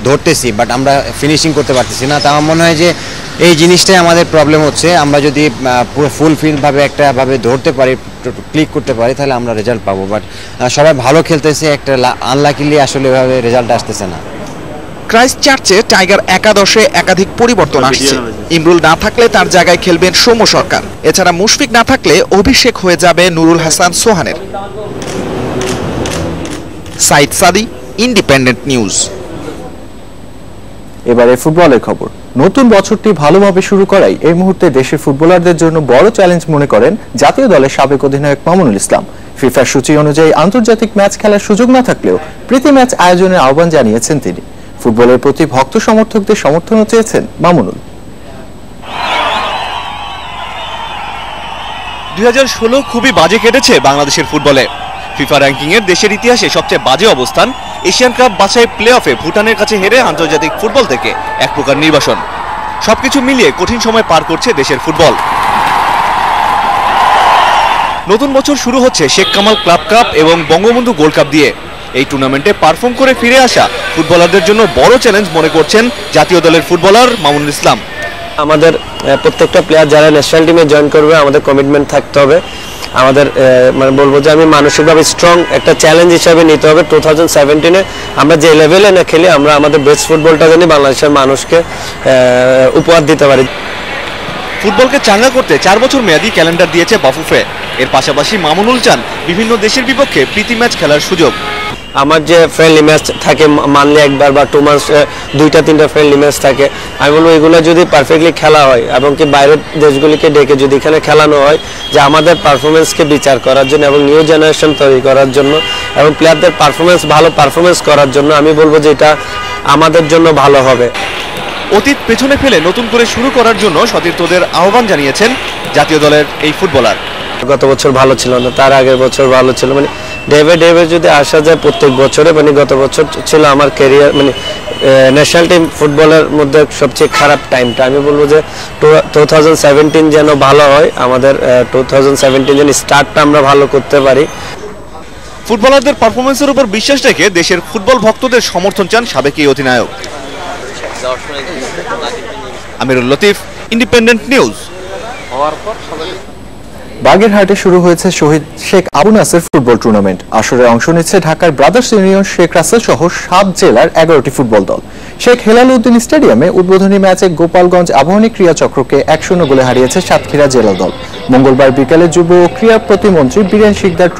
ধরতেছি, বাট আমরা ফিনিশিং করতে পারতেছি না। তো আমার মনে হয় যে এই জিনিসটাই আমাদের প্রবলেম হচ্ছে। আমরা যদি পুরো ফুলফিলভাবে একটাভাবে ধরতে পারি, ক্লিক করতে পারি, তাহলে আমরা রেজাল্ট পাবো। বাট সবাই ভালো খেলতেছে, একটা আনলাকিলি আসলে এভাবে রেজাল্ট আসতেছে না। ক্রাইস্টচার্চে টাইগার একাদশে একাধিক পরিবর্তন আসছে। ইমরুল না থাকলে তার জায়গায় খেলবেন সৌম্য সরকার। এছাড়া মুশফিক না থাকলে অভিষেক হয়ে যাবে নুরুল হাসান সোহানের। সাইদ সাদি, ইন্ডিপেন্ডেন্ট নিউজ। এবারে ফুটবলের খবর। নতুন বছরটি ভালোভাবে শুরু করাই এই মুহূর্তে দেশের ফুটবলারদের জন্য বড় চ্যালেঞ্জ মনে করেন জাতীয় দলের সাবেক অধিনায়ক মামুনুল ইসলাম। ফিফার সূচি অনুযায়ী আন্তর্জাতিক ম্যাচ খেলার সুযোগ না থাকলেও প্রীতি ম্যাচ আয়োজনের আহ্বান জানিয়েছেন তিনি। ফুটবলের প্রতি ভক্ত সমর্থকদের সমর্থনও চেয়েছেন মামুনুল। 2016 খুবই বাজে কেটেছে বাংলাদেশের ফুটবলে। ফিফা র্যাঙ্কিংয়ের দেশের ইতিহাসে সবচেয়ে বাজে অবস্থান। এশিয়ান কাপ বাছাই প্লে অফে ভুটানের কাছে হেরে আন্তর্জাতিক ফুটবল থেকে এক প্রকার নির্বাসন। সবকিছু মিলিয়ে কঠিন সময় পার করছে দেশের ফুটবল। নতুন বছর শুরু হচ্ছে শেখ কামাল ক্লাব কাপ এবং বঙ্গবন্ধু গোল্ড কাপ দিয়ে। এই টুর্নামেন্টে পারফর্ম করে ফিরে আসা ফুটবলারদের জন্য বড় চ্যালেঞ্জ মনে করছেন জাতীয় দলের ফুটবলার মামুনুল ইসলাম। আমাদের প্রত্যেকটা প্লেয়ার যারা ন্যাশনাল টিমে জয়েন করবে, আমাদের কমিটমেন্ট থাকতে হবে। আমাদের মানে বলবো যে আমি মানসিকভাবে স্ট্রং একটা চ্যালেঞ্জ হিসাবে নিতে হবে। 2017-এ আমরা যে লেভেলে না খেলি, আমরা আমাদের বেস্ট ফুটবলটা জানি বাংলাদেশের মানুষকে উপহার দিতে পারি। ফুটবলকে চাঙ্গা করতে 4 বছর মেয়াদী ক্যালেন্ডার দিয়েছে বাফুফে। এর পাশাপাশি মামুনুল চান বিভিন্ন দেশের বিপক্ষে প্রীতি ম্যাচ খেলার সুযোগ। আমার যে ফ্রেন্ডলি ম্যাচ থাকে মানলে একবার বা 2 মাস 2-3টা ফ্রেন্ডলি ম্যাচ থাকে, আমি বলবো এগুলো যদি পারফেক্টলি খেলা হয় এবং কি বাইরের দেশগুলিকে ডেকে যদি এখানে খেলানো হয়, যে আমাদের পারফরমেন্সকে বিচার করার জন্য এবং নিউ জেনারেশন তৈরি করার জন্য এবং প্লেয়ারদের ভালো পারফরমেন্স করার জন্য, আমি বলবো যে এটা আমাদের জন্য ভালো হবে। অতীত পেছনে ফেলে নতুন করে শুরু করার জন্য সতীর্থদের আহ্বান জানিয়েছেন জাতীয় দলের এই ফুটবলার। গত বছর ভালো ছিল না, তার আগের বছর ভালো ছিল, মানে ডেভে যদি আসা যায় প্রত্যেক বছরে, মানে গত বছর ছিল আমার ক্যারিয়ার মানে ন্যাশনাল টিম ফুটবলের মধ্যে সবচেয়ে খারাপ টাইমটা। আমি বলবো যে 2017 যেন ভালো হয়, আমাদের 2017 যেন স্টার্টটা আমরা ভালো করতে পারি। ফুটবলারদের পারফরমেন্সের উপর বিশ্বাস রেখে দেশের ফুটবল ভক্তদের সমর্থন চান সাবেক এই অধিনায়ক। আমিরুল লতিফ, ইন্ডিপেন্ডেন্ট নিউজ। বাগেরহাটে শুরু হয়েছে শহীদ শেখ আবু নাসের ফুটবল টুর্নামেন্ট। আসরে অংশ নিচ্ছে ঢাকার ব্রাদার্স ইউনিয়ন, শেখ রাসেল সহ 7 জেলার 11টি ফুটবল দল। শেখ হেলাল উদ্দিন স্টেডিয়ামে উদ্বোধনী ম্যাচে গোপালগঞ্জ আবাহনী ক্রীড়া চক্রকে 1-0 গোলে হারিয়েছে সাতক্ষীরা জেলা দল। মঙ্গলবার বিকেলে যুব ও ক্রীড়া প্রতিমন্ত্রী বীরেন শিকদার